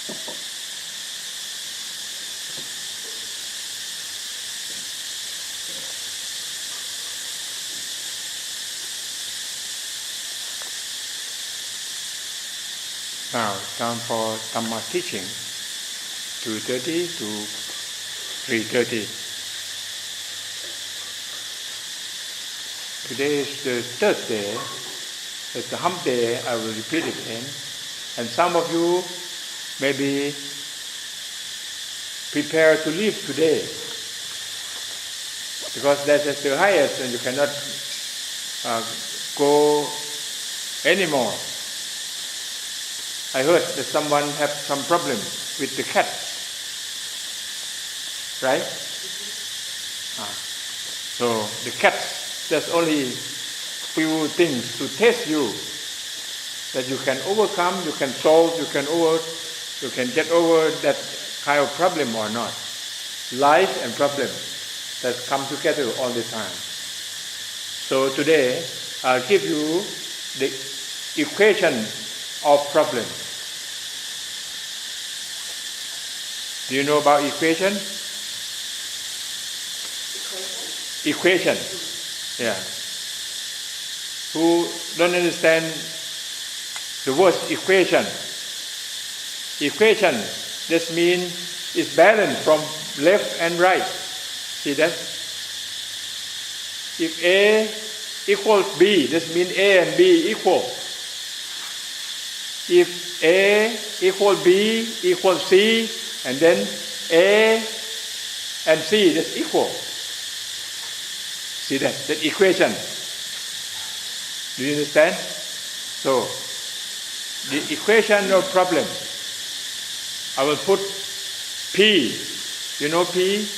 Now, time for Dhamma teaching, 2:30 to 3:30. Today is the third day. It's the hump day. I will repeat it again. And some of you may be prepared to leave today, because that is the highest and you cannot go anymore. I heard that someone have some problem with the cat, right? So the cat, there's only few things to test you, that you can overcome, you can solve, you can get over that kind of problem or not. Life and problem that come together all the time. So today I'll give you the equation of problem. Do you know about equation? Equation. Yeah. Who don't understand the word equation? Equation, this means it's balanced from left and right. See that? If A equals B, this means A and B equal. If A equals B equals C, and then A and C, that's equal. See that? That equation. Do you understand? So, the equation of problem, I will put P. You know P?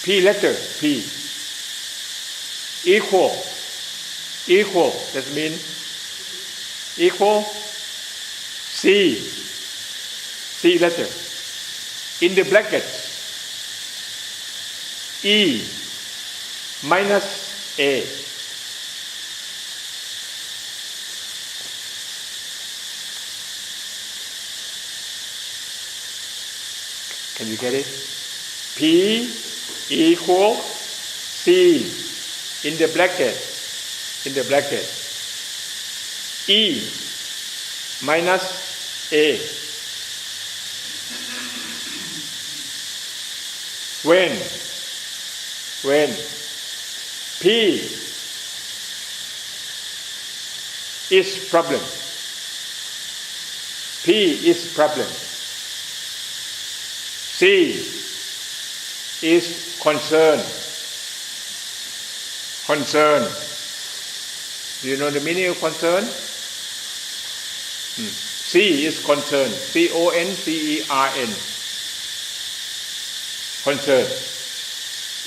P letter, P. Equal. Equal, that means equal. C. C letter. In the brackets, E minus A. Can you get it? P equal C in the bracket. E minus A. When P is problem, P is problem, C is concern. Do you know the meaning of concern? C is concern. C-O-N-C-E-R-N. Concern.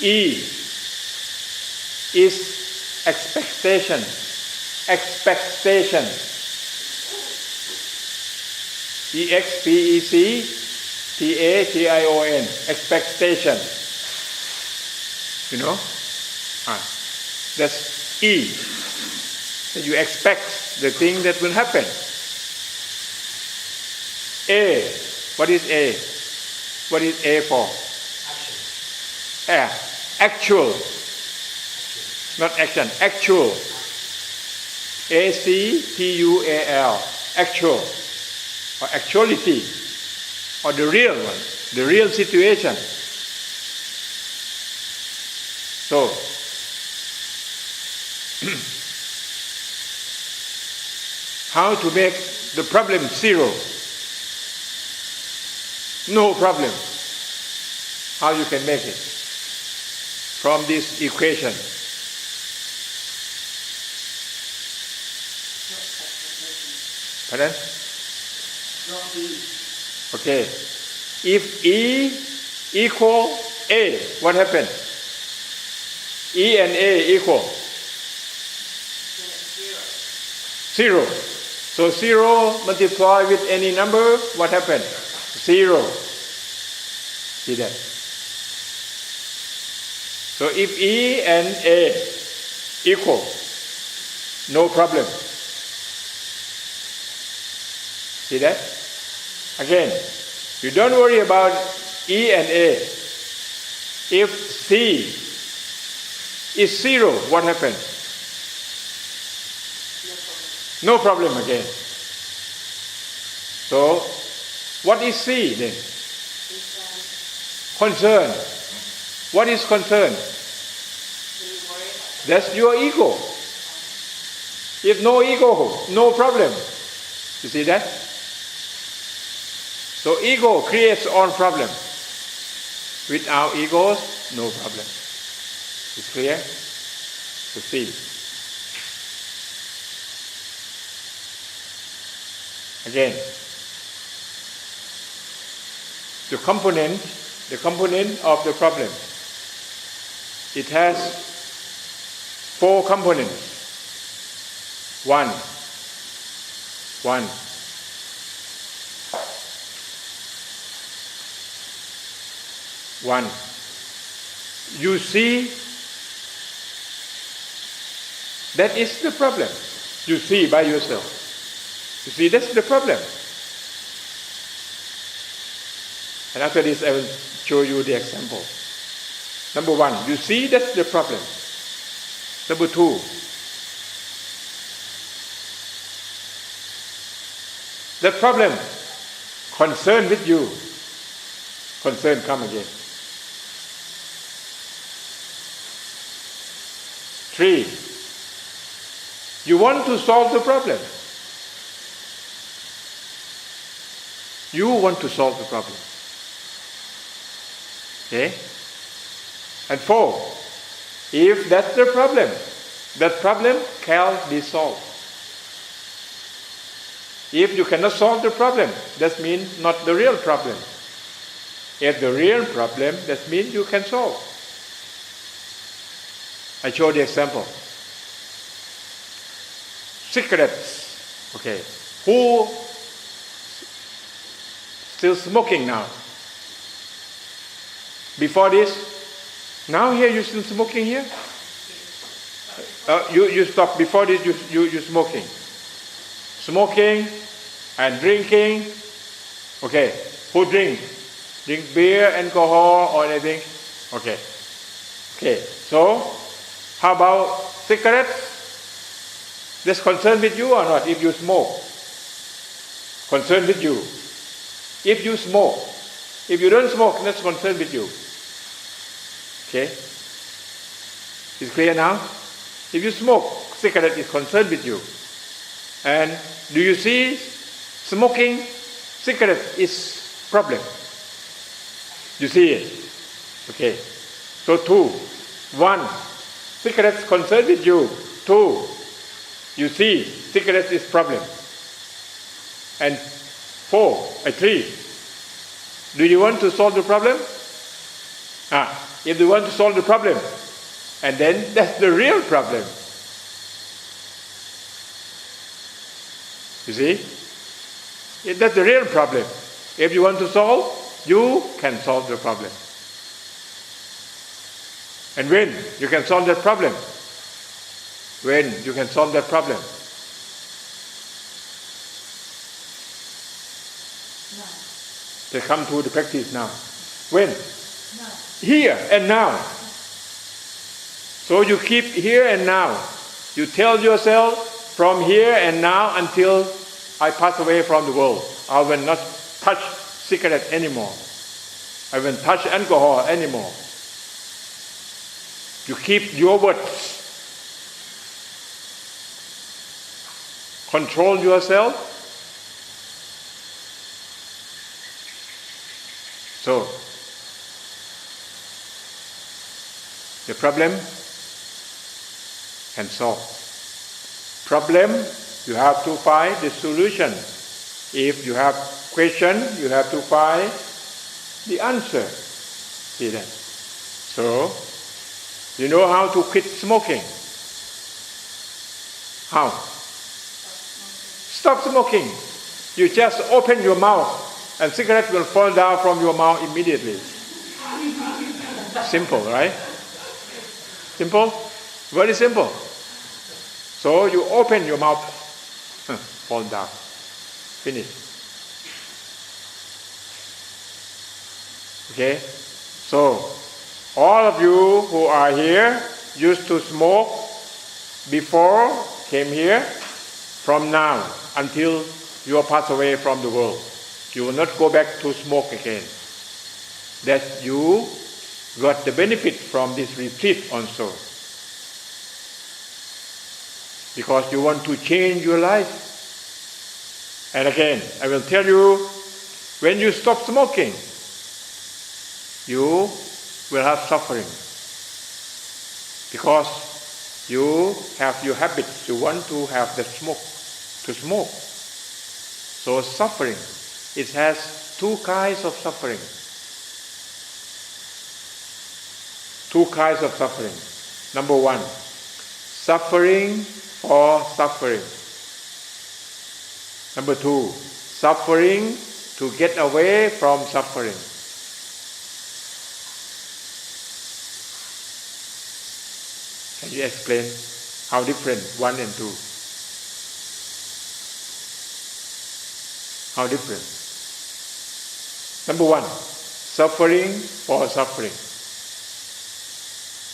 E is expectation. E-X-P-E-C-T-A-T-I-O-N. Expectation. You know? That's E. That you expect the thing that will happen. A. What is A? What is A for? Actual. Not action. Actual. A-C-T-U-A-L. Actual. Or actuality. Or the real one. The real situation. So, how to make the problem zero? No problem. How you can make it? From this equation. Pardon? Okay. If E equal A, what happened? E and A equal? Zero. So 0 multiplied with any number, what happened? 0. See that? So if E and A equal, no problem. See that? Again, you don't worry about E and A. If C is 0, what happens? No problem again. So, what is C then? Concern. What is concern? That's your ego. If no ego, no problem. You see that? So ego creates all problem. Without egos, no problem. It's clear? To see. Again, the component of the problem. It has 4 components. One. You see, that is the problem. You see by yourself. You see, that's the problem. And after this, I will show you the example. Number 1, you see, that's the problem. Number 2, the problem concern with you. Concern come again. 3, you want to solve the problem. You want to solve the problem. Okay? And 4, if that's the problem, that problem can be solved. If you cannot solve the problem, that means not the real problem. If the real problem, that means you can solve. I show the example. Cigarettes. Okay. Who still smoking now? Before this? Now here you still smoking here? You stop. Before this you smoking. Smoking and drinking. Okay. Who drink? Drink beer, alcohol or anything? Okay. Okay. So, how about cigarettes? That's concerned with you or not if you smoke? Concerned with you. If you smoke. If you don't smoke, that's concerned with you. Okay? It's clear now? If you smoke, cigarette is concerned with you. And do you see smoking cigarette is problem? You see it? Okay. So 2. 1, cigarettes concerned with you. 2, you see cigarettes is problem. And 3, do you want to solve the problem? If you want to solve the problem, and then that's the real problem. You see? That's the real problem. If you want to solve, you can solve the problem. And when you can solve that problem? When you can solve that problem? Now. They come to the practice now. When? Now. Here and now. So you keep here and now. You tell yourself, from here and now until I pass away from the world, I will not touch cigarette anymore. I will not touch alcohol anymore. You keep your words. Control yourself. So, the problem can solve. Problem, you have to find the solution. If you have question, you have to find the answer. See that? So, you know how to quit smoking? How? Stop smoking. You just open your mouth and cigarette will fall down from your mouth immediately. Simple, right? Simple? Very simple. So you open your mouth, fall down. Finish. Okay? So, all of you who are here used to smoke before came here, from now until you are passed away from the world. You will not go back to smoke again. That you got the benefit from this retreat also. Because you want to change your life. And again, I will tell you, when you stop smoking, you will have suffering. Because you have your habits, you want to have the smoke, to smoke. So suffering, it has two kinds of suffering. Two kinds of suffering. Number one, suffering for suffering. Number two, suffering to get away from suffering. Can you explain how different one and two? How different? Number one, suffering for suffering.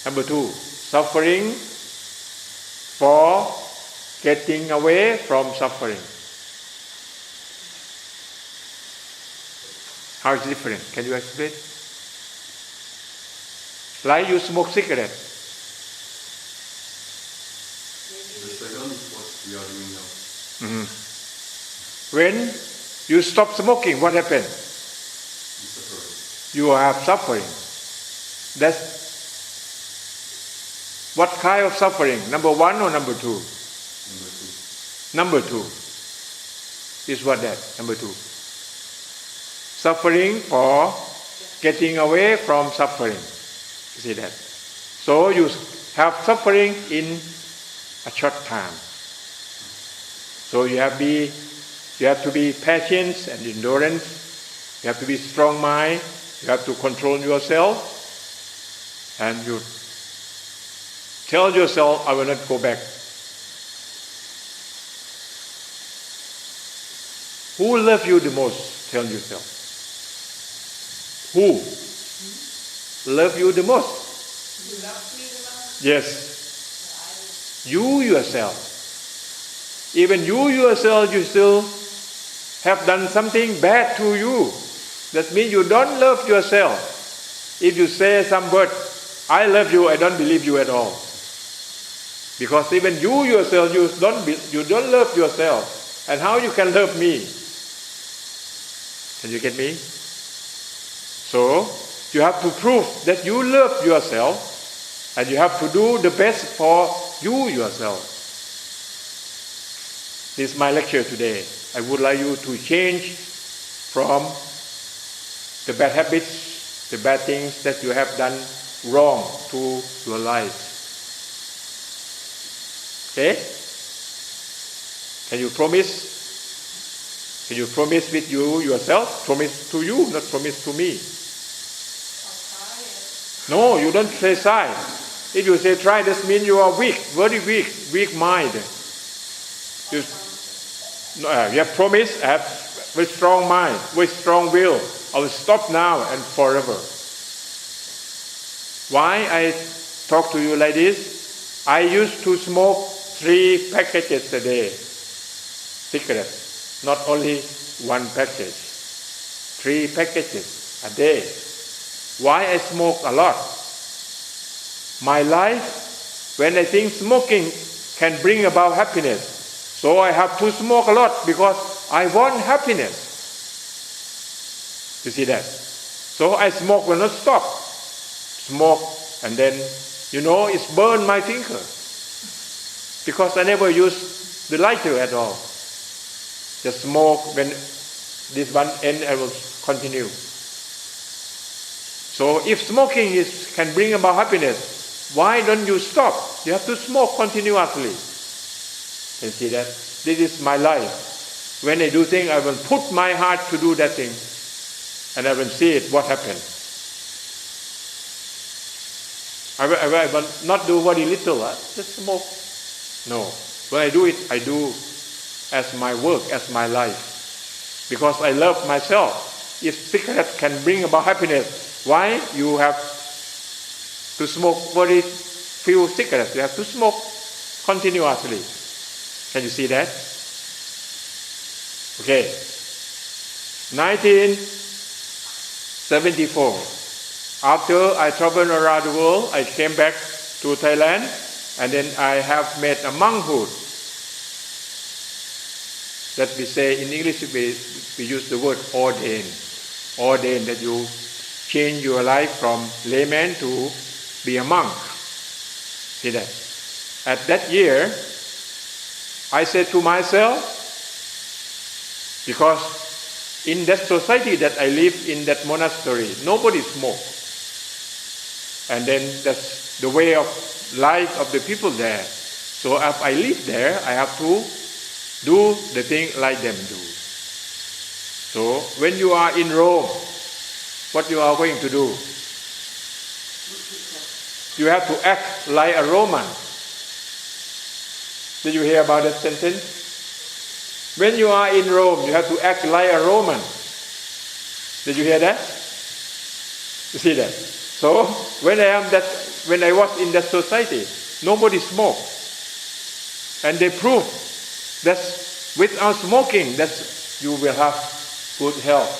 Number two, suffering for getting away from suffering. How is it different? Can you explain? Like you smoke cigarette. The second is what we are doing now. Mm-hmm. When you stop smoking, what happens? You have suffering. That's what kind of suffering? Number one or number two? Number two. Number two is what that? Number two. Suffering for getting away from suffering. You see that? So you have suffering in a short time. So you have to be patient and endurance. You have to be strong mind. You have to control yourself. And you tell yourself, I will not go back. Who loves you the most? Tell yourself. Who loves you the most? You love me the most? Yes. You yourself. Even you yourself, you still have done something bad to you. That means you don't love yourself. If you say some word, I love you, I don't believe you at all. Because even you yourself, you don't love yourself. And how you can love me? Can you get me? So, you have to prove that you love yourself, and you have to do the best for you yourself. This is my lecture today. I would like you to change from the bad habits, the bad things that you have done wrong to your life. Okay? Can you promise? Can you promise with you yourself? Promise to you, not promise to me. No, you don't say try. If you say try, that means you are weak, very weak mind. You have promise, have very strong mind, very strong will. I will stop now and forever. Why I talk to you like this? I used to smoke 3 packages a day, cigarettes, not only 1 package, 3 packages a day. Why I smoke a lot? My life, when I think smoking can bring about happiness, so I have to smoke a lot because I want happiness. You see that? So I smoke will not stop. Smoke and then, it's burned my finger. Because I never use the lighter at all. Just smoke, when this one end I will continue. So if smoking can bring about happiness, why don't you stop? You have to smoke continuously. Can you see that? This is my life. When I do things, I will put my heart to do that thing. And I will see it, what happens. I will not do very little, just smoke. No. When I do it, I do as my work, as my life. Because I love myself. if cigarette can bring about happiness, why you have to smoke very few cigarettes? You have to smoke continuously. Can you see that? Okay. 1974. After I traveled around the world, I came back to Thailand, and then I have made a monkhood. That we say in English, we use the word ordain. Ordain, that you change your life from layman to be a monk. See that? At that year, I said to myself, because in that society that I live in, that monastery, nobody smokes. And then that's the way of life of the people there. So if I live there, I have to do the thing like them do. So when you are in Rome, what you are going to do? You have to act like a Roman. Did you hear about that sentence? When you are in Rome, you have to act like a Roman. Did you hear that? You see that? So when I was in that society, nobody smoked, and they proved that without smoking, that you will have good health.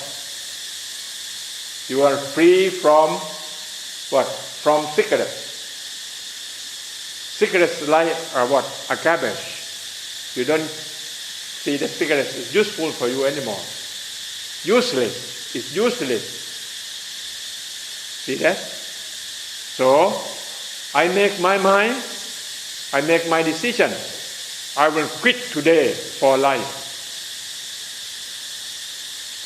You are free from what? From cigarettes. Cigarettes like what? A garbage. You don't see that cigarettes is useful for you anymore. Useless. It's useless. See that? So, I make my mind, I make my decision. I will quit today for life.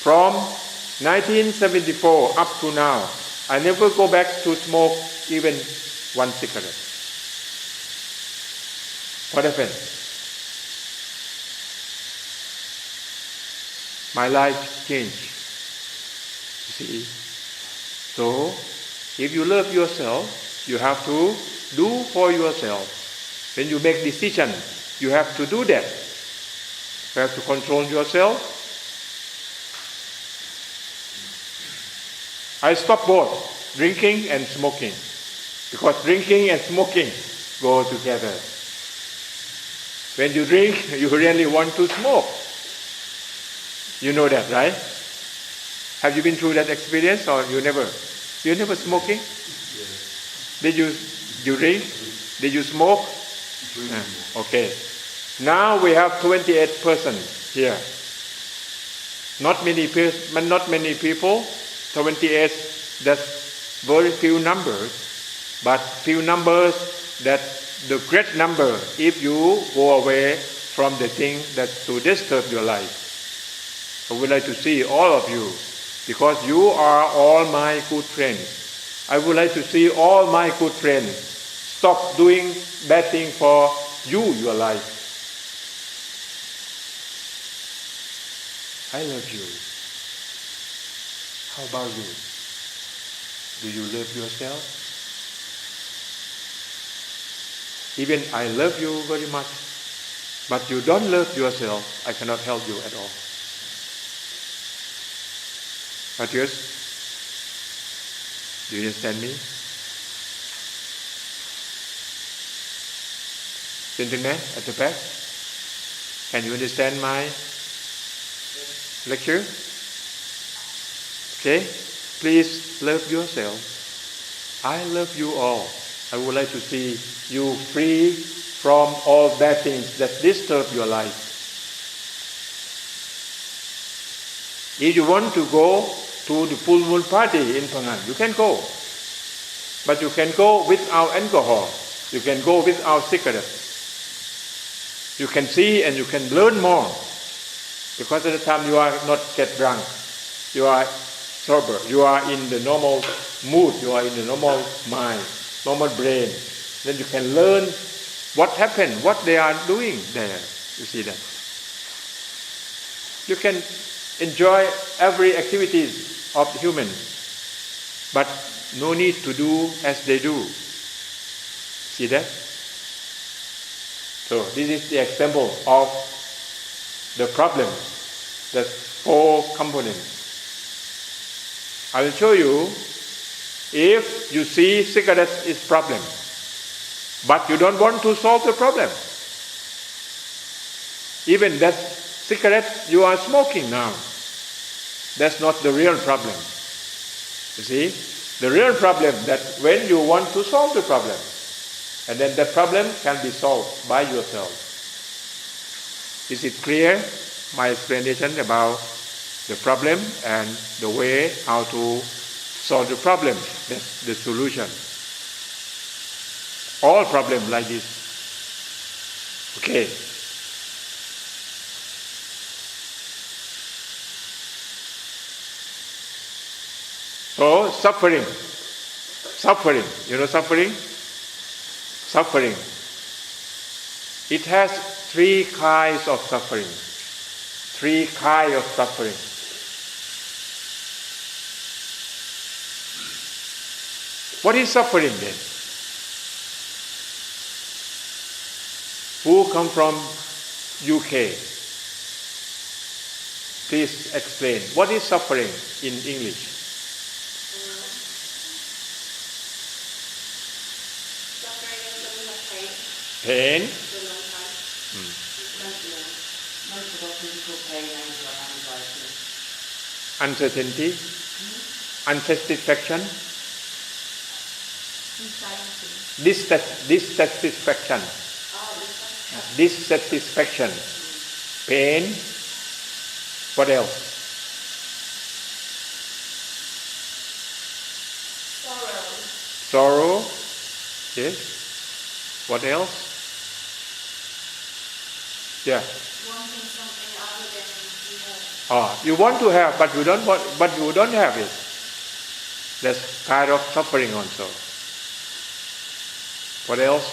From 1974 up to now, I never go back to smoke even one cigarette. What happened? My life changed. You see? So, if you love yourself, you have to do for yourself. When you make decision, you have to do that. You have to control yourself. I stopped both drinking and smoking, because drinking and smoking go together. When you drink, you really want to smoke. You know that, right? Have you been through that experience, or you never? You never smoking? Yes. Did you drink? Did you smoke? Okay. Now we have 28 persons here. Not many people. 28. That's very few numbers, but few numbers that the great number if you go away from the thing that to disturb your life. I would like to see all of you, because you are all my good friends. I would like to see all my good friends stop doing bad things for your life. I love you. How about you? Do you love yourself? Even I love you very much, but you don't love yourself, I cannot help you at all. Matthias, do you understand me? Gentlemen at the back, can you understand my lecture? Okay, please love yourself. I love you all. I would like to see you free from all bad things that disturb your life. If you want to go to the full moon party in Phangan, you can go. But you can go without alcohol. You can go without cigarettes. You can see and you can learn more. Because at the time you are not get drunk. You are sober. You are in the normal mood. You are in the normal mind, normal brain. Then you can learn what happened, what they are doing there. You see that? You can enjoy every activities of human, but no need to do as they do. See that? So this is the example of the problem. There's 4 components. I will show you. If you see cigarettes is problem, but you don't want to solve the problem, even that cigarette you are smoking now, that's not the real problem. You see, the real problem that when you want to solve the problem, and then that problem can be solved by yourself. Is it clear? My explanation about the problem and the way how to solve the problem, that's the solution. All problems like this. Okay. So suffering. Suffering. You know suffering? Suffering. It has three kinds of suffering. Three kinds of suffering. What is suffering then? Who come from UK? Please explain. What is suffering in English? Suffering is when you have pain Pain, for a long time. Most of our physical pain, anger, anxiety. uncertainty, unsatisfaction, Anxiety. dissatisfaction, dissatisfaction, pain. What else? Sorrow. Sorrow. Yes. What else? Yeah. Wanting something other than you have. You want to have, but you don't want, but you don't have it. That's kind of suffering also. What else?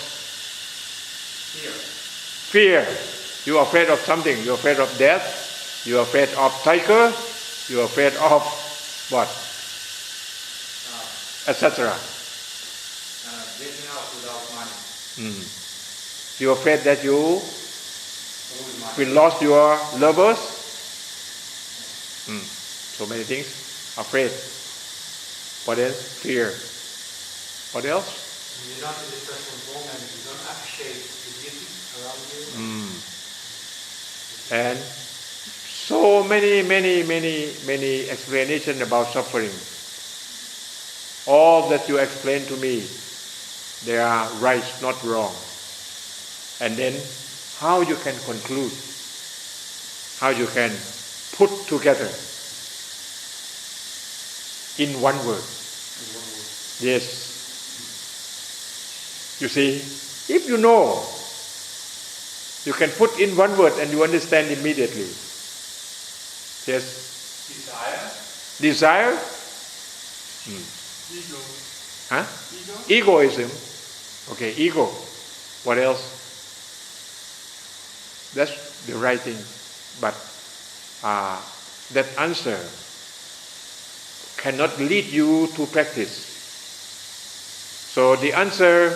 Fear. You are afraid of something. You are afraid of death. You are afraid of tiger. You are afraid of what? Etc. Getting out without money. You are afraid that you will lose your lovers. So many things. Afraid. What else? Fear. What else? When you're not in the present moment, you don't appreciate the beauty around you. And so many explanations about suffering. All that you explain to me, they are right, not wrong. And then how you can conclude, how you can put together in one word. Yes. You see, if you know, you can put in one word and you understand immediately. Yes. Desire. Desire? Ego. Huh? Ego. Egoism. Okay, ego. What else? That's the right thing. But that answer cannot lead you to practice. So the answer,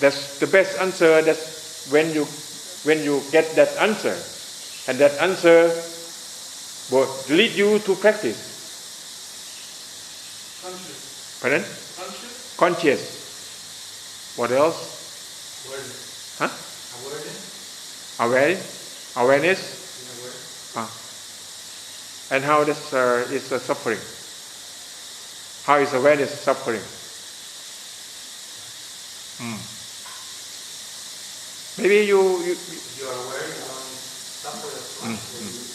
that's the best answer. That's when you get that answer, and that answer will lead you to practice. Conscious. Pardon? Conscious. Conscious. What else? Awareness. Huh? Awareness. Awareness. Being aware. And how this is suffering? How is awareness suffering? Maybe you If you are aware, you don't suffer as much.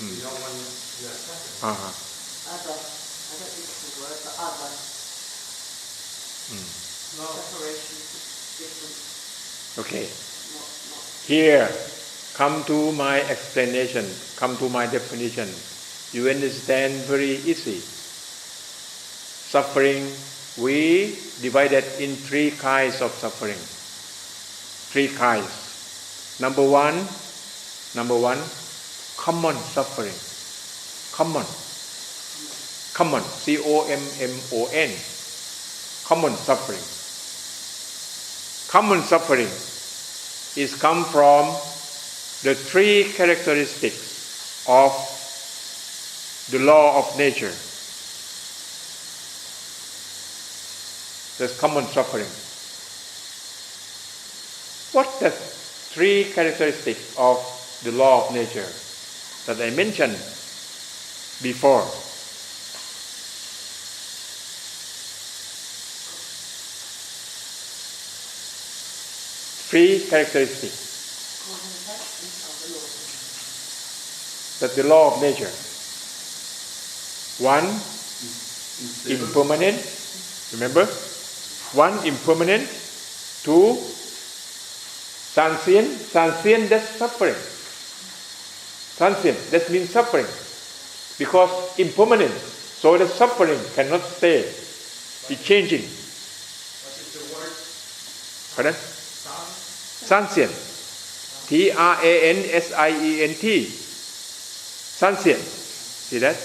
You know when you are suffering. Other. I don't think it's the word, but other. No. Separation is different. Okay. Not. Here, come to my explanation, come to my definition. You understand very easy. Suffering, we divided in three kinds of suffering. Three kinds. Number one, common suffering. Common, common, common suffering. Common suffering is come from the three characteristics of the law of nature. That's common suffering. What the three characteristics of the law of nature that I mentioned before? Three characteristics that the law of nature. One, impermanent. Remember? One, impermanent. Two, transient. Transient, that's suffering. Transient, that means suffering. Because impermanent, so the suffering cannot stay. It's changing. What is the word? Pardon? Sound? Transient. Transient. Transient. See that?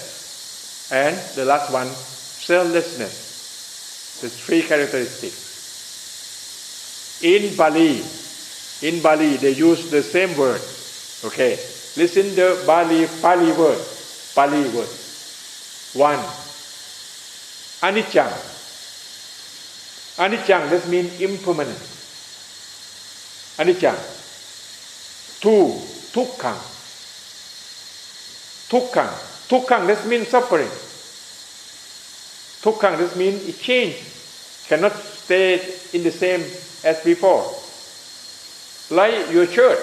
And the last one, selflessness. The three characteristics. In Bali, they use the same word. Okay. Listen the Pali word. One, anicca. Anicca, that means impermanent. Anicca. Two, dukkha. Dukkha, that means suffering. Dukkha, that means it changes. Cannot stay in the same as before. Like your shirt,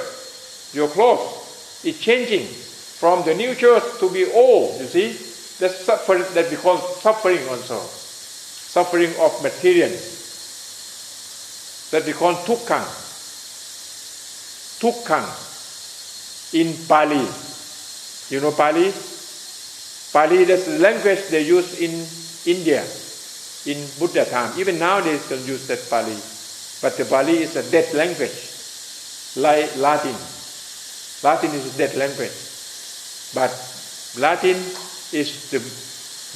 your clothes, it's changing from the new shirt to be old, you see. That's suffering, that becomes suffering also. Suffering of material. That becomes dukkha. Dukkha in Pali. You know Pali? Pali, that's the language they use in India, in Buddha time. Even now they still use that Pali. But the Pali is a dead language, like Latin. Latin is a dead language. But Latin is the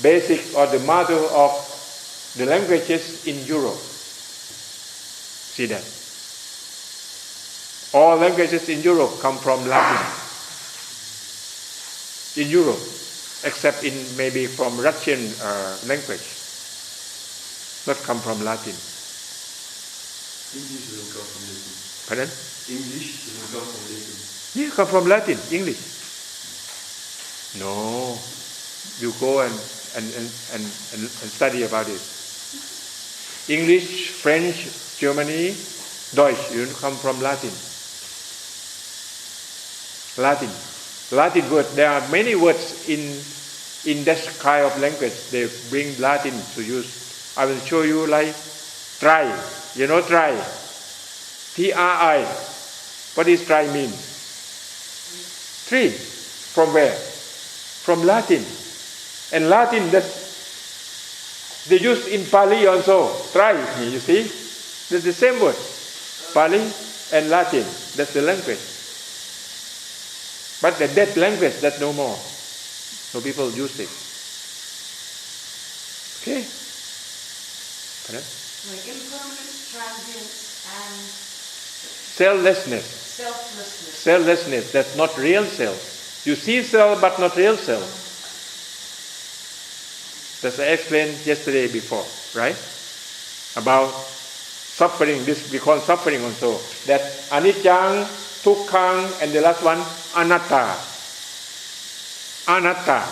basic or the mother of the languages in Europe. See that? All languages in Europe come from Latin. In Europe, except in maybe from Russian language, not come from Latin. English doesn't come from Latin. Pardon? English doesn't come from Latin. Yeah, come from Latin, English. No, you go and study about it. English, French, Germany, Deutsch, you come from Latin. Latin word. There are many words in that kind of language. They bring Latin to use. I will show you like try. You know try. T-R-I. What does try mean? Tree. From where? From Latin. And Latin that they use in Pali also. Try. You see? That's the same word. Pali and Latin. That's the language. But the dead language, that's no more. No people use it. Okay? Pardon? Impermanent, transient, and Selflessness. Selflessness, that's not real self. You see self, but not real self. That's I explained yesterday before, right? About suffering, this we call suffering also. That anicca, dukkha, and the last one, anatta. Anatta.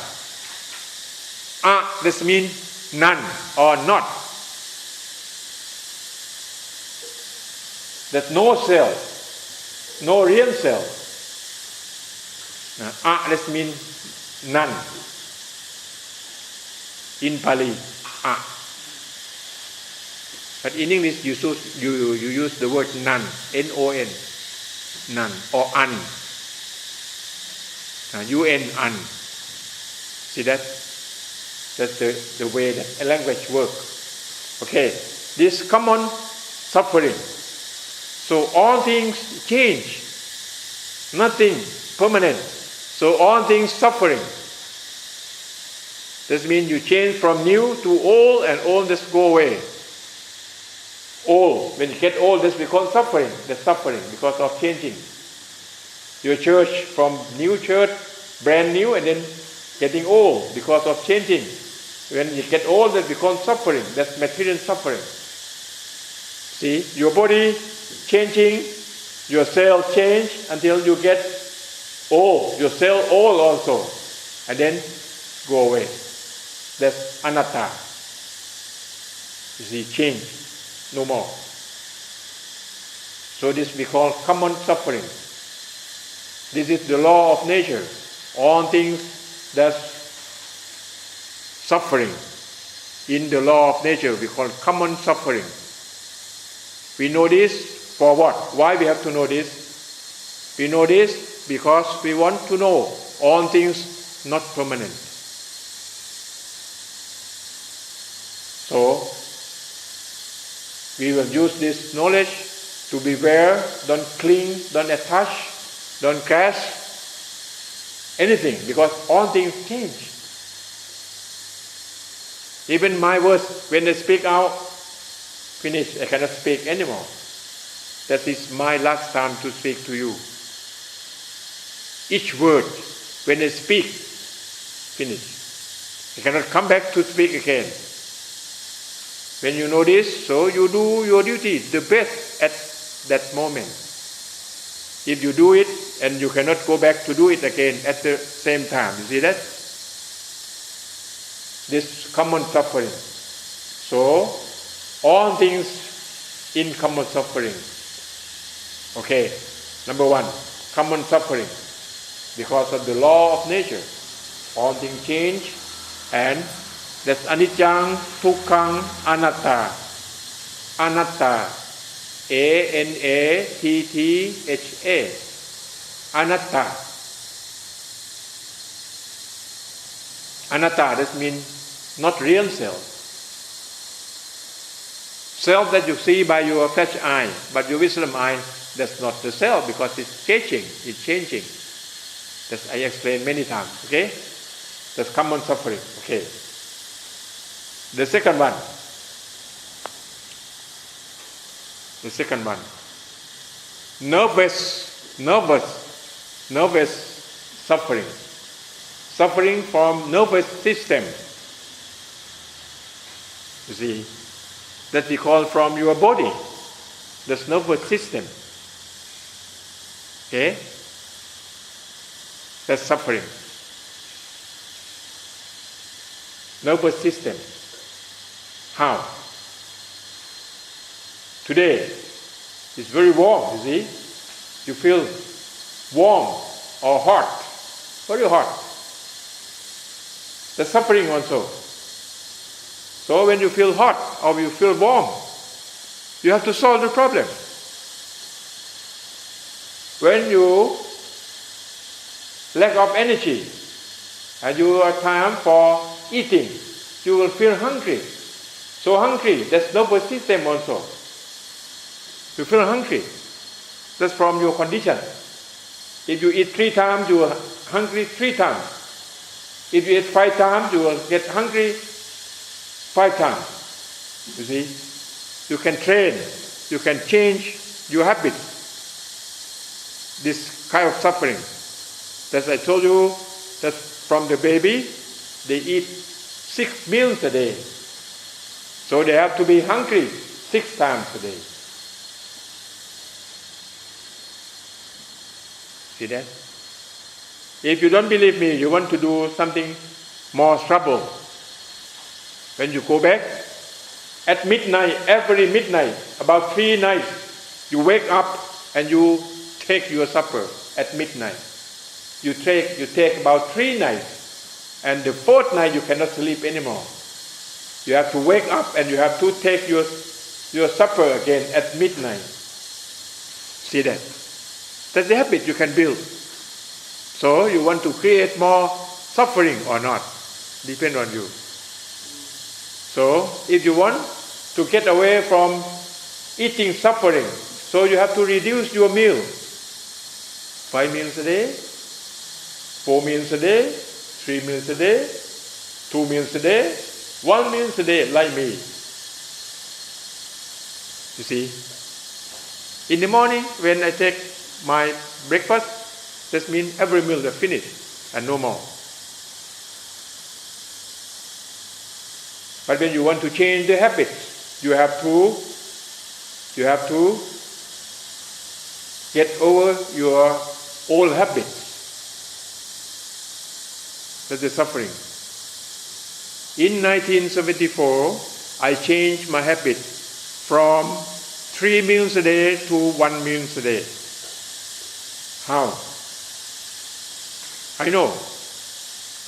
This means none or not. There's no self, no real self. This means none. In Pali, But in English, you use the word none, N-O-N, none, or un. U-N, un. See that? That's the way that a language works. Okay, this common suffering. So all things change, nothing permanent. So all things suffering. This means you change from new to old, and old just go away. Old, when you get old, this becomes suffering. That's suffering because of changing. Your church from new church, brand new, and then getting old because of changing. When you get old, that becomes suffering. That's material suffering. See, your body changing, your cell change until you get old, your cell old also, and then go away. That's anatta. You see, change, no more. So this we call common suffering. This is the law of nature. All things that's suffering in the law of nature we call common suffering. We know this for what? Why we have to know this? We know this because we want to know all things not permanent. So we will use this knowledge to beware, don't cling, don't attach, don't grasp anything, because all things change. Even my words, when I speak out, finish, I cannot speak anymore. That is my last time to speak to you. Each word, when I speak, finish. I cannot come back to speak again. When you know this, so you do your duty the best at that moment. If you do it and you cannot go back to do it again at the same time, you see that? This common suffering. So, all things in common suffering. Okay, number one, common suffering. Because of the law of nature, all things change, and that's anicca, dukkha, anatta. Anatta. A-N-A-T-T-H-A. Anatta. Anatta, that means not real self. Self that you see by your flesh eye, but your wisdom eye, that's not the self because it's changing, it's changing. That's I explained many times, okay? That's common suffering, okay? The second one. Nervous suffering. Suffering from nervous system. You see, that we call from your body. That's nervous system. Okay? That's suffering. Nervous system. How? Today, it's very warm, you see. You feel warm or hot, very hot. That's suffering also. So when you feel hot or you feel warm, you have to solve the problem. When you lack of energy and you have time for eating, you will feel hungry. So hungry, that's nervous system also. You feel hungry. That's from your condition. If you eat 3 times, you are hungry 3 times. If you eat 5 times, you will get hungry 5 times. You see? You can train, you can change your habit. This kind of suffering. As I told you, that from the baby, they eat 6 meals a day. So they have to be hungry 6 times a day. See that? If you don't believe me, you want to do something more trouble. When you go back, at midnight, every midnight, about 3 nights, you wake up and you take your supper at midnight. You take about 3 nights, and the 4th night you cannot sleep anymore. You have to wake up and you have to take your supper again at midnight. See that? That's the habit you can build. So you want to create more suffering or not? Depend on you. So if you want to get away from eating suffering, so you have to reduce your meal. 5 meals a day, 4 meals a day, 3 meals a day, 2 meals a day, 1 meal a day, like me. You see? In the morning, when I take my breakfast, that means every meal is finished and no more. But when you want to change the habit, you have to You have to get over your old habits. That's the suffering. In 1974, I changed my habit from 3 meals a day to 1 meal a day. How? I know.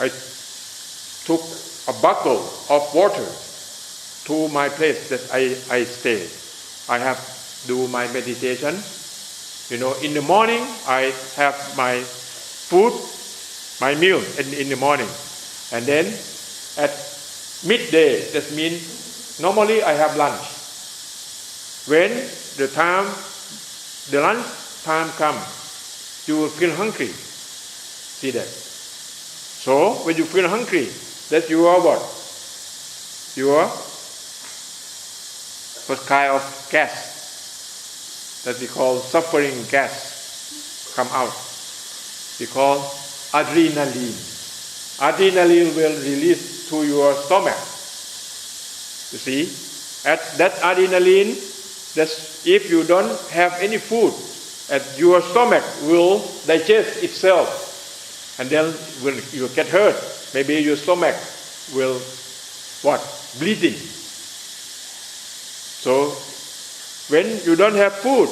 I took a bucket of water to my place that I stay. I have do my meditation. In the morning I have my food, my meal in the morning. And then at midday, that means normally I have lunch. When the lunch time comes, you will feel hungry. See that? So when you feel hungry, that's your what? What kind of gas that we call suffering gas come out. We call adrenaline. Adrenaline will release to your stomach. You see, at that adrenaline, that's if you don't have any food, your stomach will digest itself, and then you get hurt. Maybe your stomach will bleeding. So when you don't have food,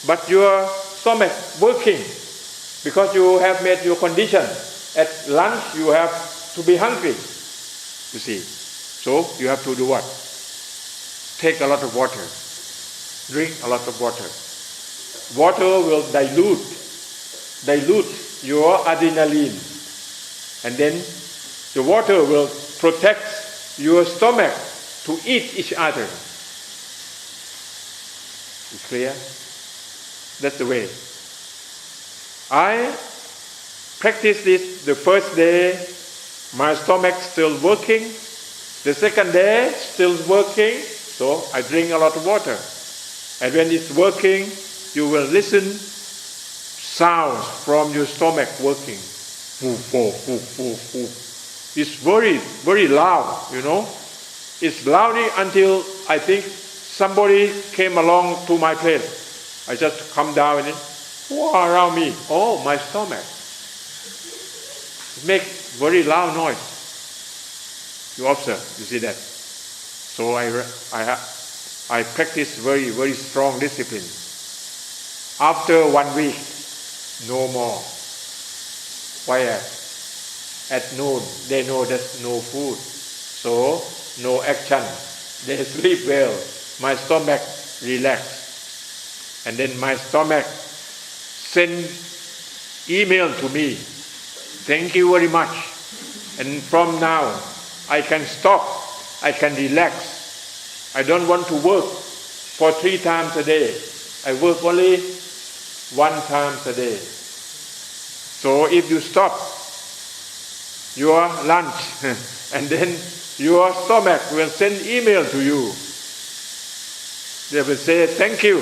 but your stomach working, because you have made your condition, at lunch you have to be hungry, you see. So you have to do what? Take a lot of water. Drink a lot of water. Water will dilute your adrenaline, and then the water will protect your stomach to eat each other. It's clear? That's the way. I practiced this the first day, my stomach still working. The second day, still working, so I drink a lot of water. And when it's working, you will listen sounds from your stomach working. It's very, very loud, It's loud until I think somebody came along to my place. I just come down and around me. Oh, my stomach. It makes very loud noise. You observe, you see that. So I practice very, very strong discipline. After 1 week, no more. Quiet. At noon, they know there's no food. So, no action. They sleep well. My stomach relaxed. And then my stomach send email to me. Thank you very much. And from now, I can stop. I can relax. I don't want to work for 3 times a day. I work only 1 time a day. So if you stop your lunch and then your stomach will send email to you. They will say thank you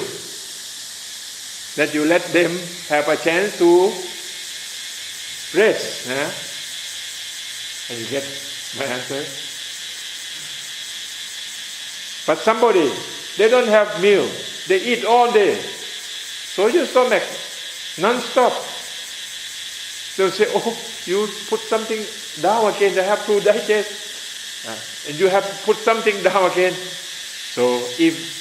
that you let them have a chance to rest. And you get my answer. But somebody, they don't have meal. They eat all day. So your stomach non-stop. They'll say, oh, you put something down again, they have to digest. And you have to put something down again. So if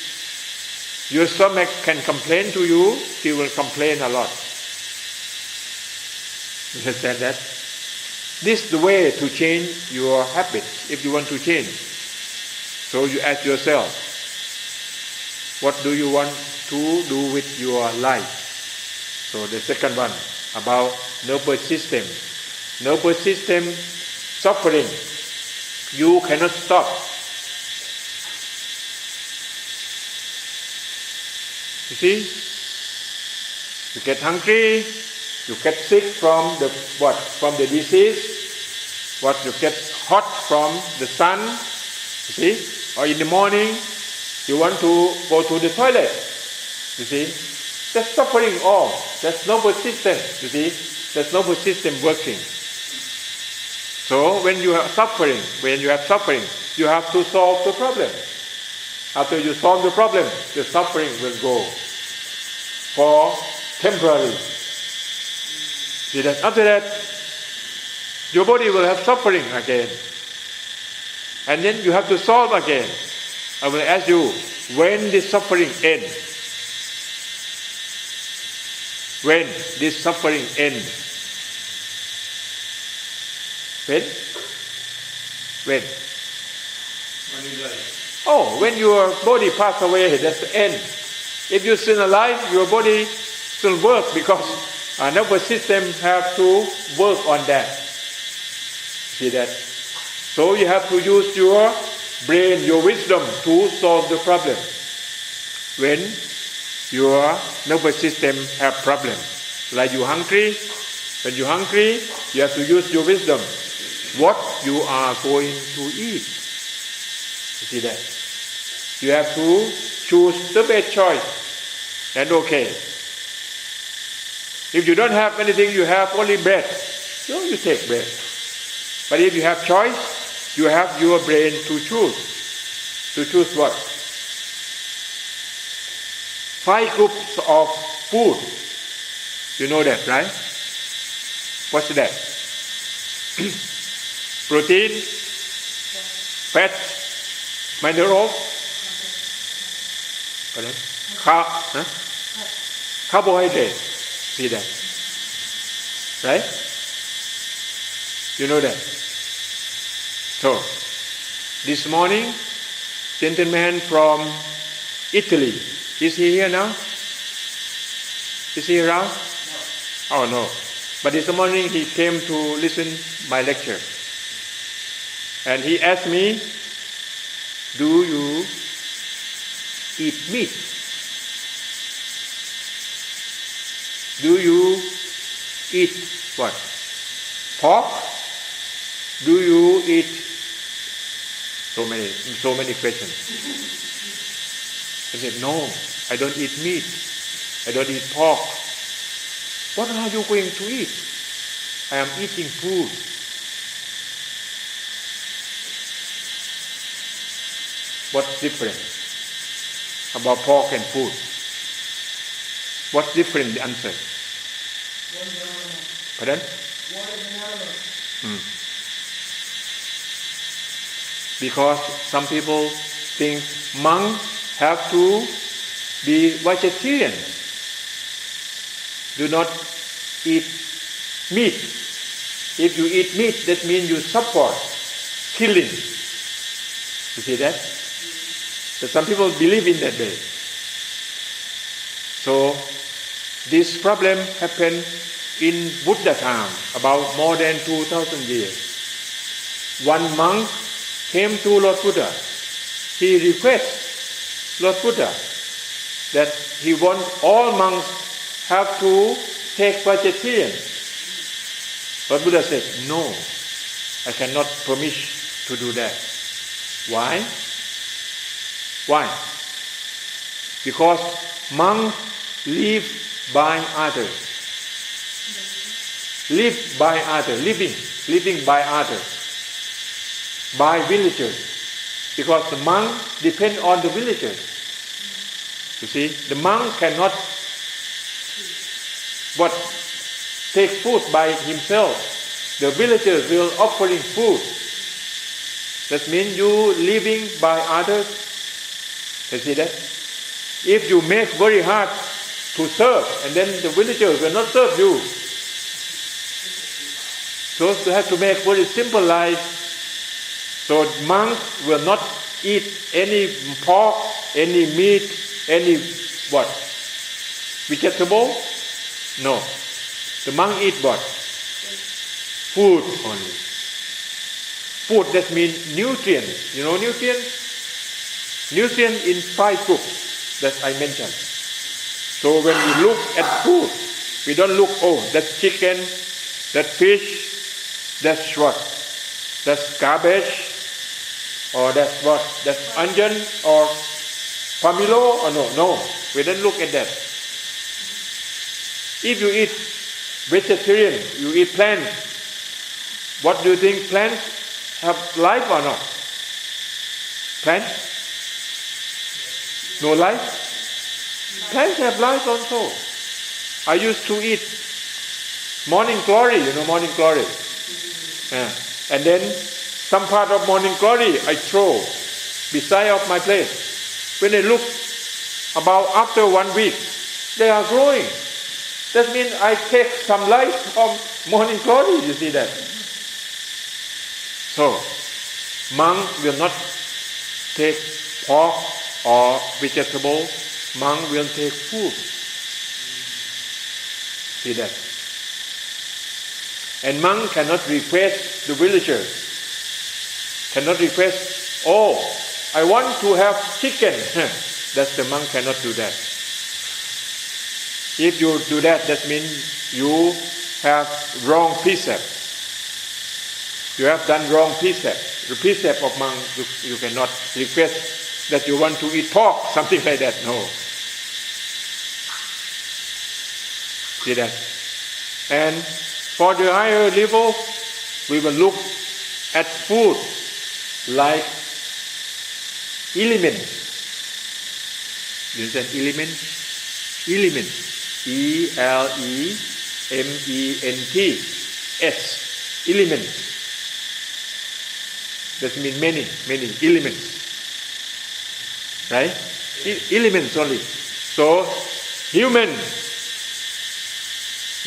your stomach can complain to you, he will complain a lot. You understand that? This is the way to change your habits if you want to change. So you ask yourself, what do you want to do with your life? So the second one, about nervous system. Nervous system suffering. You cannot stop. You see? You get hungry, you get sick from the what? From the disease. What? You get hot from the sun. You see? Or in the morning, you want to go to the toilet. You see? That's suffering all. That's nervous system. You see? That's nervous system working. So when you have suffering, you have to solve the problem. After you solve the problem, the suffering will go for temporary. See that? After that, your body will have suffering again. And then you have to solve again. I will ask you, when this suffering ends? When this suffering ends? When? When? When you die. Oh, when your body passes away, that's the end. If you're still alive, your body still works because our nervous system have to work on that. See that? So you have to use your brain, your wisdom to solve the problem. When your nervous system have problem, like you hungry, when you're hungry, you have to use your wisdom. What you are going to eat. You see that? You have to choose the best choice. And okay. If you don't have anything, you have only bread. So you take bread. But if you have choice, you have your brain to choose. To choose what? 5 groups of food. You know that, right? What's that? Protein, fat, minerals, carbohydrate. See that? Right? You know that? So, this morning, gentleman from Italy, is he here now? Is he around? No. Oh no. But this morning he came to listen my lecture. And he asked me, do you eat meat? Do you eat what? Pork? Do you eat? So many questions. I said, no, I don't eat meat. I don't eat pork. What are you going to eat? I am eating food. What's different about pork and food? What's different, the answer? Pardon? Because some people think monks have to be vegetarian. Do not eat meat. If you eat meat, that means you support killing. You see that? So some people believe in that way. So this problem happened in Buddha time, about more than 2,000 years. One monk came to Lord Buddha. He requests Lord Buddha that he wants all monks have to take vegetarian. Lord Buddha said, no, I cannot permit to do that. Why? Why? Because monks live by others. Live by others. Living by others. By villagers. Because the monk depend on the villagers. You see, the monk cannot take food by himself. The villagers will offering food. That means you living by others. You see that? If you make very hard to serve, and then the villagers will not serve you. So you have to make very simple life. So monks will not eat any pork, any meat, any what? Vegetable? No. The monk eat what? Food only. Food, that means nutrients. You know nutrients? Nutrients in 5 groups that I mentioned. So when we look at food, we don't look, oh, that's chicken, that's fish, that's what? That's garbage, or that's what? That's onion, or pomelo, or no. We don't look at that. If you eat vegetarian, you eat plants, what do you think? Plants have life or not? Plants? No life? Plants have life also. I used to eat morning glory, morning glory. And then some part of morning glory I throw beside of my plate. When I look about after 1 week, they are growing. That means I take some life from morning glory, you see that. So, monk will not take pork or vegetable. Monk will take food. See that. And monk cannot request the villagers. Cannot request, oh, I want to have chicken. That's the monk cannot do that. If you do that, that means you have wrong precept. You have done wrong precept. The precept of monk, you cannot request that you want to eat pork, something like that. No. See that? And for the higher level, we will look at food like element. You understand element? Element. E-L-E-M-E-N-T-S. Element. That means many elements. Right? Elements only. So, human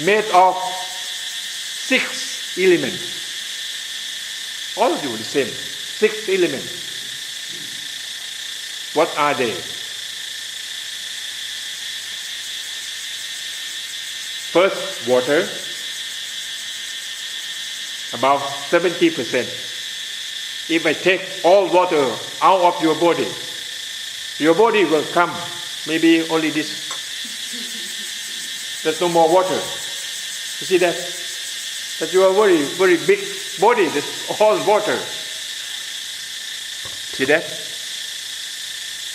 made of 6 elements. All of you the same. 6 elements. What are they? First, water, about 70%. If I take all water out of your body will come maybe only this. There's no more water. You see that? That you are very big body, that's all water. See that?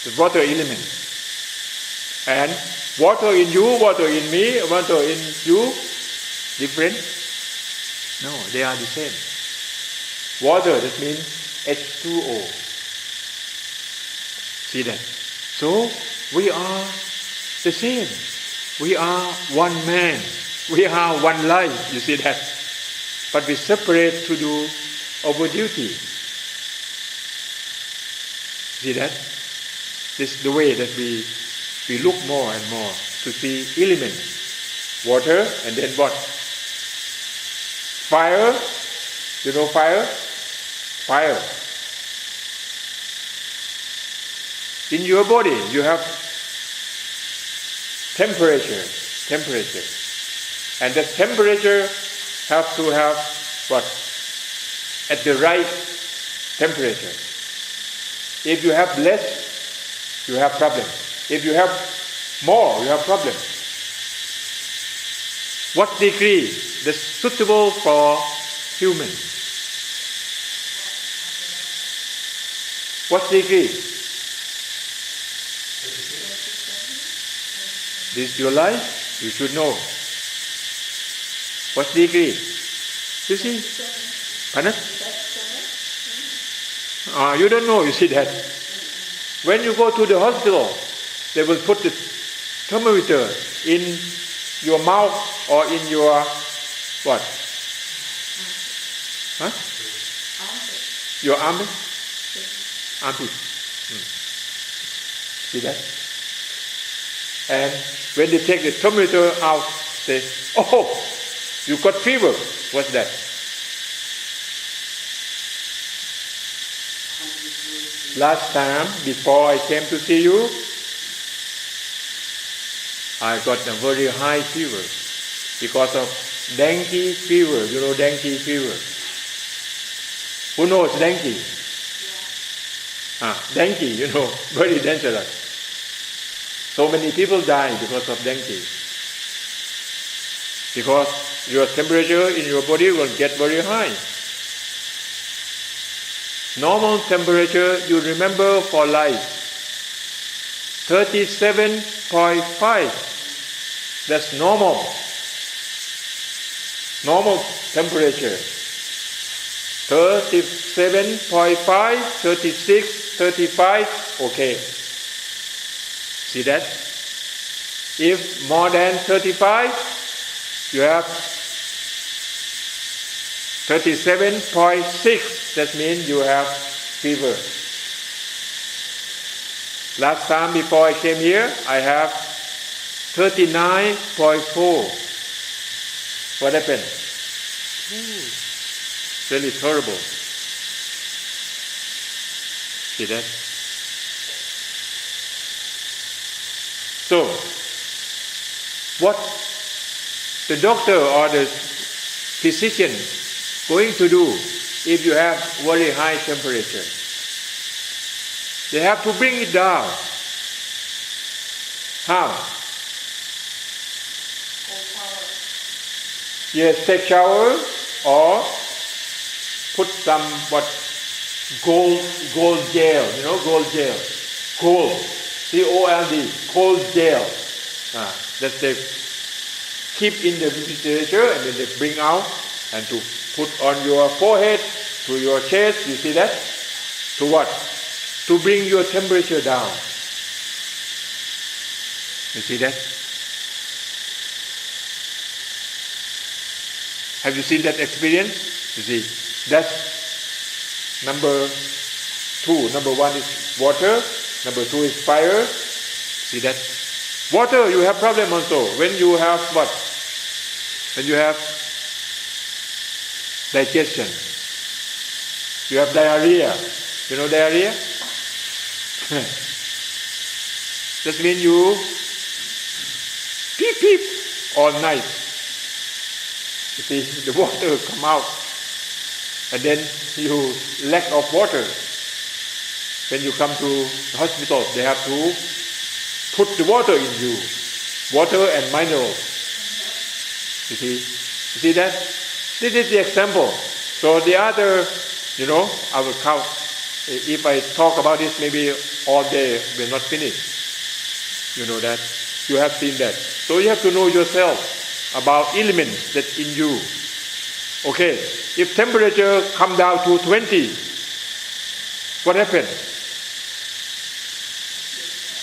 The water element. And water in you, water in me, water in you, different? No, they are the same. Water, that means H2O. See that? So, we are the same. We are one man. We are one life. You see that? But we separate to do our duty. See that? This is the way that we look more and more to see elements. Water and then what? Fire. You know fire? Fire. In your body you have temperature. And that temperature have to have what? At the right temperature. If you have less, you have problem. If you have more, you have problem. What degree is suitable for human? What degree? This is your life, you should know. What degree? You see? Pardon? You don't know, you see that. When you go to the hospital, they will put the thermometer in your mouth or in your what? Huh? Your armpit? Armpit. See that? And when they take the thermometer out, they say, oh, you got fever. What's that? Last time, before I came to see you, I got a very high fever because of dengue fever. You know dengue fever? Who knows dengue? Dengue, very dangerous. So many people die because of dengue. Because your temperature in your body will get very high. Normal temperature, you remember for life, 37.5. That's normal. Normal temperature. 37.5, 36, 35, okay. See that? If more than 35, you have 37.6. That means you have fever. Last time before I came here, I have 39.4. What happened? Really terrible. See that? So, what the doctor or the physician going to do if you have very high temperature? They have to bring it down. How? Yes, take shower or put some gold gel, gold gel. Cold. C-O-L-D, cold gel. That they keep in the refrigerator and then they bring out and to put on your forehead, to your chest, you see that? To what? To bring your temperature down. You see that? Have you seen that experience? You see, that's number 2. Number 1 is water. Number 2 is fire. See that? Water, you have problem also. When you have what? When you have digestion. You have diarrhea. You know diarrhea? That means you peep all night. You see, the water come out. And then you lack of water. When you come to the hospital, they have to put the water in you. Water and minerals. You see that? This is the example. So the other, I will count. If I talk about this, maybe all day will not finish. You know that. You have seen that. So you have to know yourself about elements that's in you. Okay, if temperature come down to 20, what happened?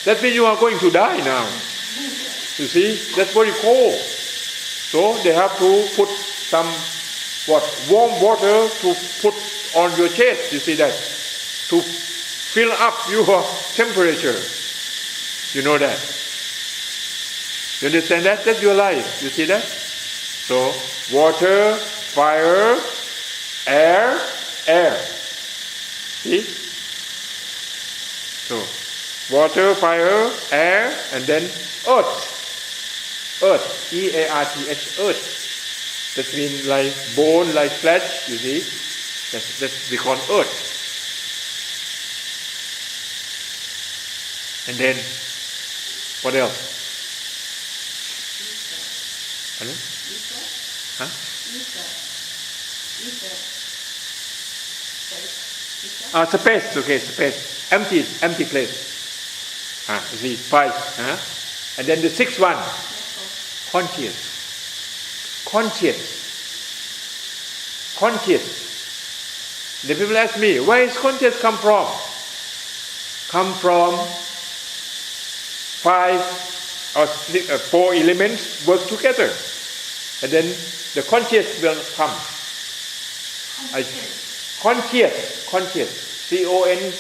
That means you are going to die now. You see, that's very cold. So they have to put some warm water to put on your chest. You see that, to fill up your temperature. You know that. You understand that? That's your life. You see that? So water, fire, air. See? So water, fire, air, and then earth. Earth, E-A-R-T-H, earth. That means like bone, like flesh, you see. That's we call earth. And then, what else? Hello? Huh? Space, okay, space. Empty place. You see, 5. And then the 6th one, conscious. The people ask me, where is conscious come from? Come from 5 or 4 elements work together. And then the conscious will come. Conscious. C-O-N.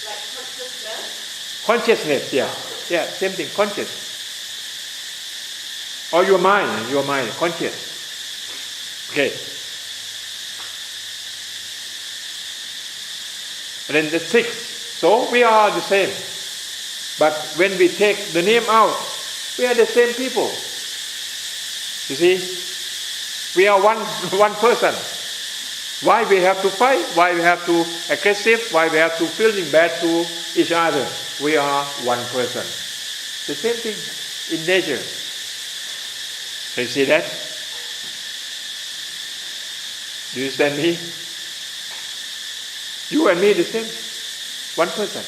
Like consciousness? Consciousness, yeah. Yeah, same thing, conscious. Or your mind, conscious. Okay. And then the 6th. So we are the same. But when we take the name out, we are the same people. You see? We are one person. Why we have to fight? Why we have to aggressive? Why we have to feeling bad to each other? We are one person. The same thing in nature. Can you see that? Do you understand me? You and me the same. One person.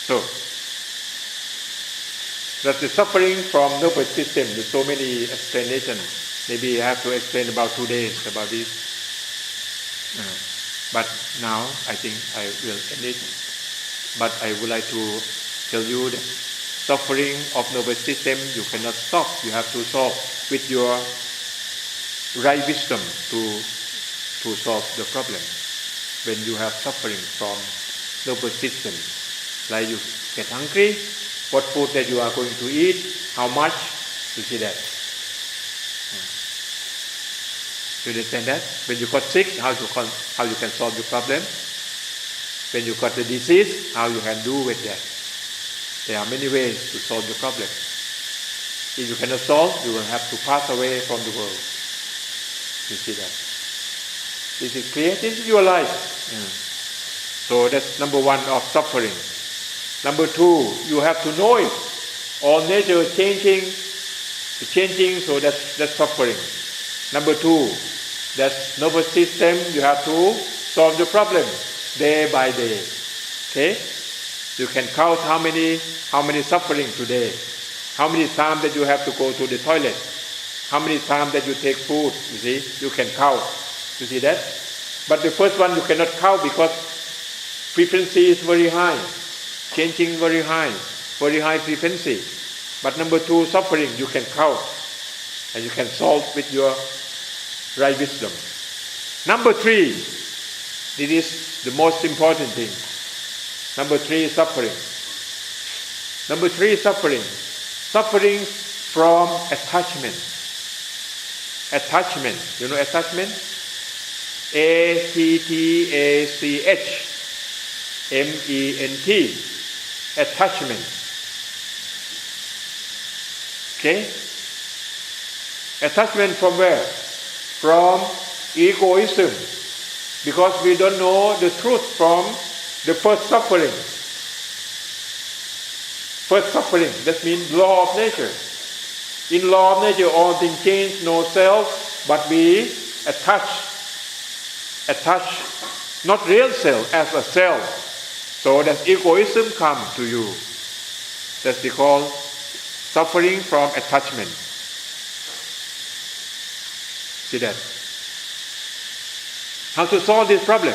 So, that's the suffering from nervous system. There's so many explanations. Maybe I have to explain about 2 days about this. But now I think I will end it. But I would like to tell you that suffering of nervous system you cannot stop. You have to solve with your right wisdom to solve the problem. When you have suffering from nervous system, like you get hungry, what food that you are going to eat, how much, you see that. You understand that? When you got sick, how you can solve the problem? When you got the disease, how you can do with that? There are many ways to solve the problem. If you cannot solve, you will have to pass away from the world. You see that? This is clear. This is your life. So that's number one of suffering. Number two, you have to know it. All nature changing, so that's suffering. Number two, that's nervous system. You have to solve the problem day by day. Okay? You can count how many suffering today. How many times that you have to go to the toilet. How many times that you take food. You see, you can count. You see that? But the first one you cannot count because frequency is very high. Changing very high frequency. But number two, suffering, you can count. And you can solve with your right wisdom. Number three, this is the most important thing. Number three is suffering. Number three is suffering. Suffering from attachment. Attachment. You know attachment? A-T-T-A-C-H-M-E-N-T. Attachment. Okay? Attachment from where? From egoism. Because we don't know the truth from the first suffering. First suffering, that means law of nature. In law of nature, all things change, no self, but we attach not real self as a self. So that egoism come to you. That's because suffering from attachment. See that? How to solve this problem?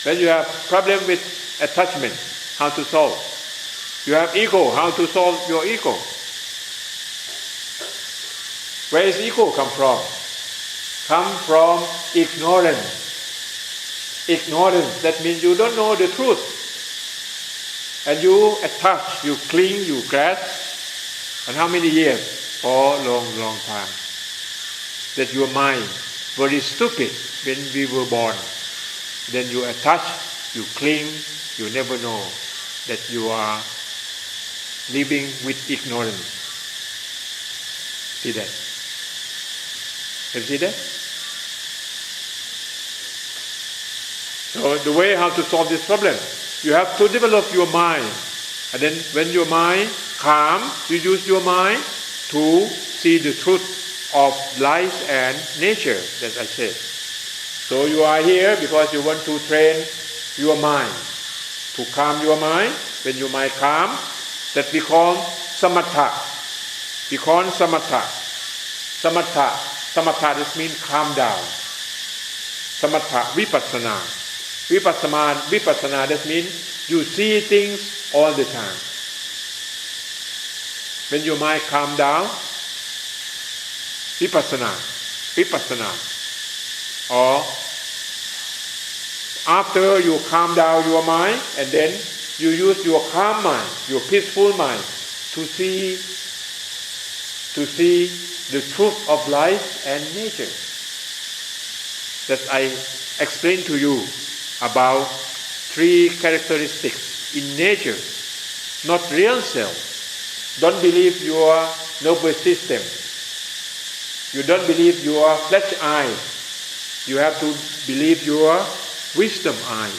When you have problem with attachment, how to solve? You have ego, how to solve your ego? Where is ego come from? Come from ignorance. Ignorance, that means you don't know the truth. And you attach, you cling, you grasp. And how many years? For a long time. That your mind, very stupid when we were born. Then you attach, you cling, you never know that you are living with ignorance. See that? Can you see that? So the way how to solve this problem, you have to develop your mind. And then when your mind calm, you use your mind to see the truth of life and nature, that I said. So you are here because you want to train your mind. To calm your mind. When your mind calm, that we call samatha. We call samatha. Samatha, this means calm down. Samatha, vipassana. Vipassana, that means you see things all the time. When your mind calm down, vipassana. Or after you calm down your mind, and then you use your calm mind, your peaceful mind, to see the truth of life and nature. That I explained to you about three characteristics in nature, not real self. Don't believe your nervous system. You don't believe your flesh eye. You have to believe your wisdom eye.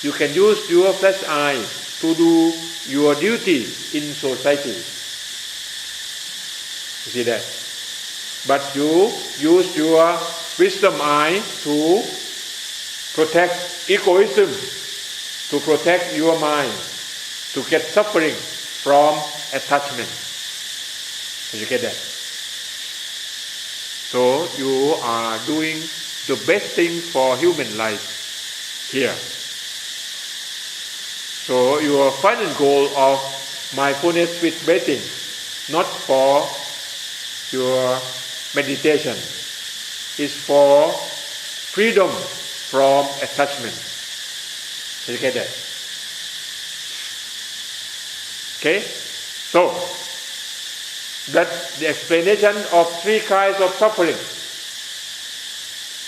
You can use your flesh eye to do your duty in society. You see that? But you use your wisdom eye to protect egoism, to protect your mind, to get suffering from attachment. Did you get that? So you are doing the best thing for human life here. So your final goal of mindfulness with breathing, not for your meditation, is for freedom from attachment. Did you get that? Okay? So, that's the explanation of 3 kinds of suffering.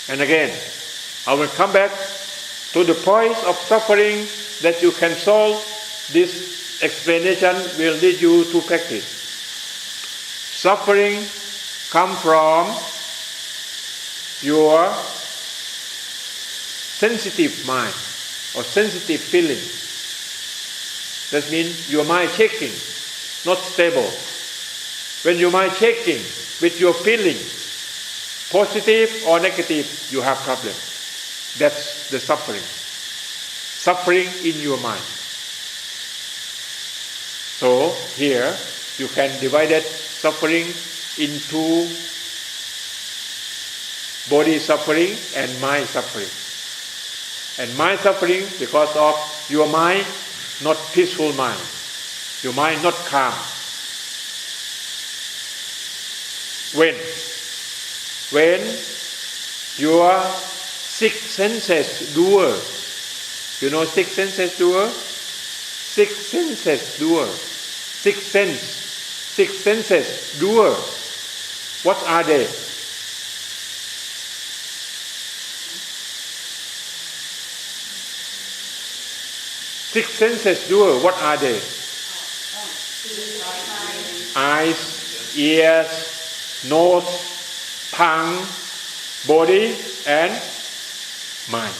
And again, I will come back to the point of suffering that you can solve. This explanation will lead you to practice. Suffering comes from your sensitive mind or sensitive feeling. That means your mind shaking, not stable. When your mind shaking with your feeling, positive or negative, you have problem. That's the suffering. Suffering in your mind. So here you can divide that suffering into body suffering and mind suffering. And mind suffering because of your mind not peaceful mind, your mind not calm. When your 6 senses doer, you know 6 senses doer? 6 senses doer, 6 senses doer. What are they? Six senses doer, what are they? Eyes, ears, nose, tongue, body, and mind.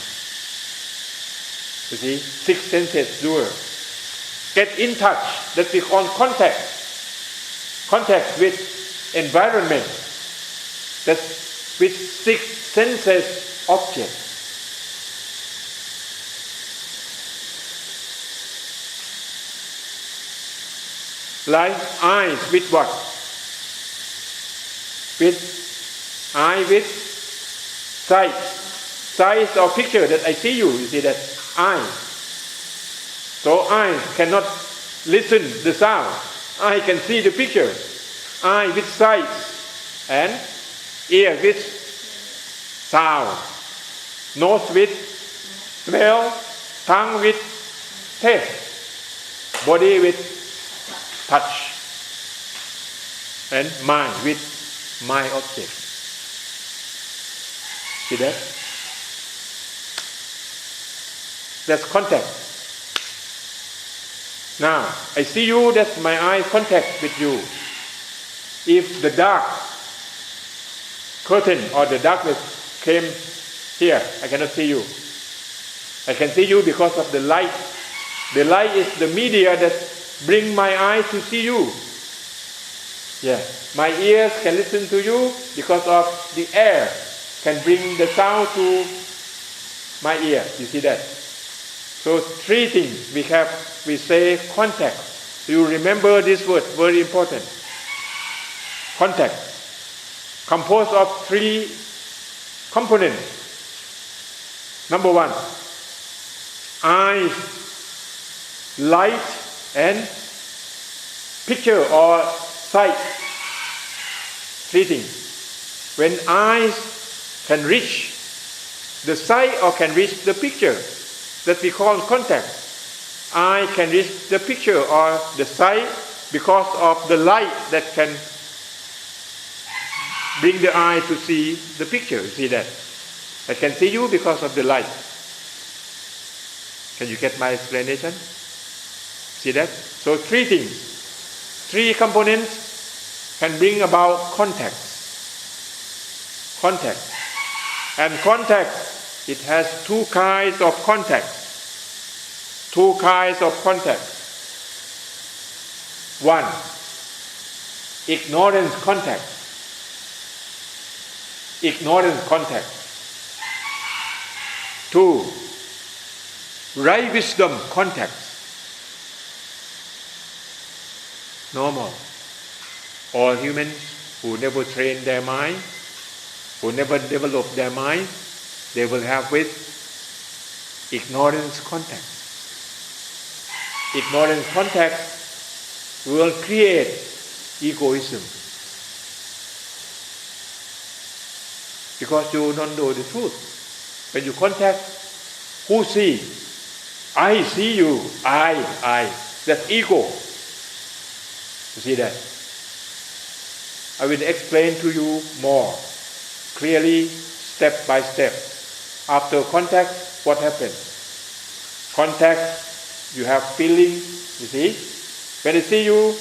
You see, 6 senses doer. Get in touch, that we call contact. Contact with environment. That's with 6 senses object. Like eyes with what? With eye with sight. Sight or picture that I see you. You see that eye. So eye cannot listen the sound. Eye can see the picture. Eye with sight and ear with sound. Nose with smell. Tongue with taste. Body with touch, and mind with mind object. See that? That's contact. Now, I see you, that's my eye contact with you. If the dark curtain or the darkness came here, I cannot see you. I can see you because of the light. The light is the media that bring my eye to see you. Yeah. My ears can listen to you because of the air can bring the sound to my ear. You see that? So 3 things we say contact. You remember this word, very important. Contact. Composed of 3 components. Number 1, eyes, light, and picture or sight. 3 things. When eyes can reach the sight or can reach the picture, that we call contact. Eye can reach the picture or the sight because of the light that can bring the eye to see the picture. You see that? I can see you because of the light. Can you get my explanation? See that? So 3 things, 3 components can bring about contact. Contact. And contact, it has 2 kinds of contact. 2 kinds of contact. 1, ignorance contact. Ignorance contact. 2, right wisdom contact. Normal. All humans who never train their mind, who never develop their mind, they will have with ignorance contact. Ignorance contact will create egoism. Because you don't know the truth. When you contact, who see? I see you. I. That's ego. You see that? I will explain to you more clearly, step by step. After contact, what happens? Contact, you have feeling, you see? When I see you,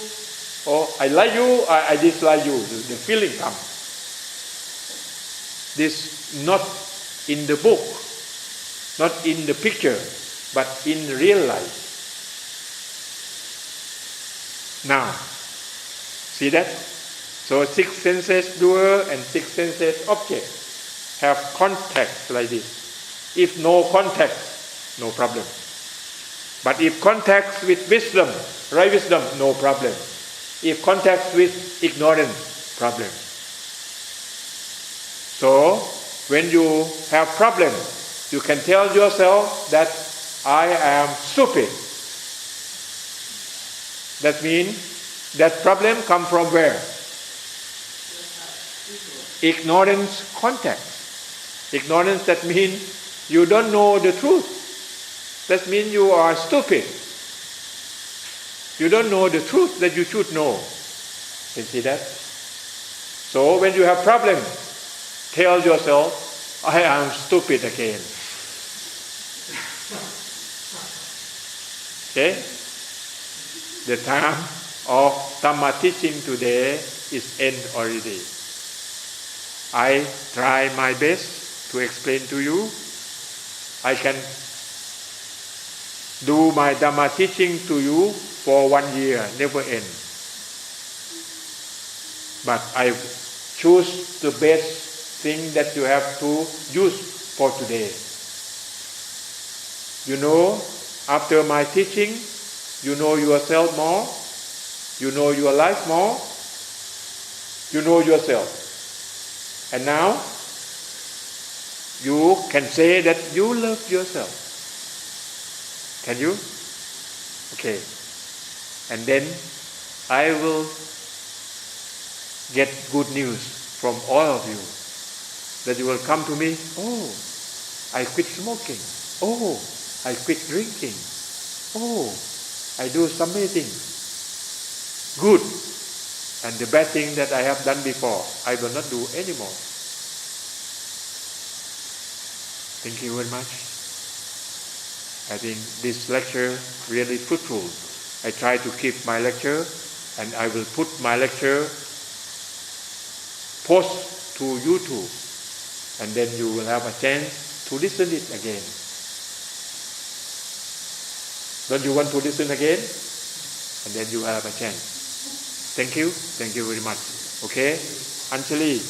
I like you, I dislike you, the feeling comes. This not in the book, not in the picture, but in real life. Now, see that? So 6 senses doer and 6 senses object have contact like this. If no contact, no problem. But if contact with wisdom, right wisdom, no problem. If contact with ignorance, problem. So, when you have problem, you can tell yourself that I am stupid. That means that problem come from where? Ignorance contact. Ignorance, that means you don't know the truth. That means you are stupid. You don't know the truth that you should know. You see that? So when you have problem, tell yourself, I am stupid again. Okay? The time of Dhamma teaching today is end already. I try my best to explain to you. I can do my Dhamma teaching to you for 1 year, never end. But I choose the best thing that you have to use for today. You know, after my teaching, you know yourself more, you know your life more, you know yourself. And now, you can say that you love yourself. Can you? Okay. And then, I will get good news from all of you. That you will come to me, oh, I quit smoking. Oh, I quit drinking. Oh, I do so many things. Good. And the bad thing that I have done before, I will not do anymore. Thank you very much. I think this lecture really fruitful. I try to keep my lecture, and I will put my lecture post to YouTube, and then you will have a chance to listen it again. Don't you want to listen again? And then you have a chance. Thank you very much. Okay, Anjali.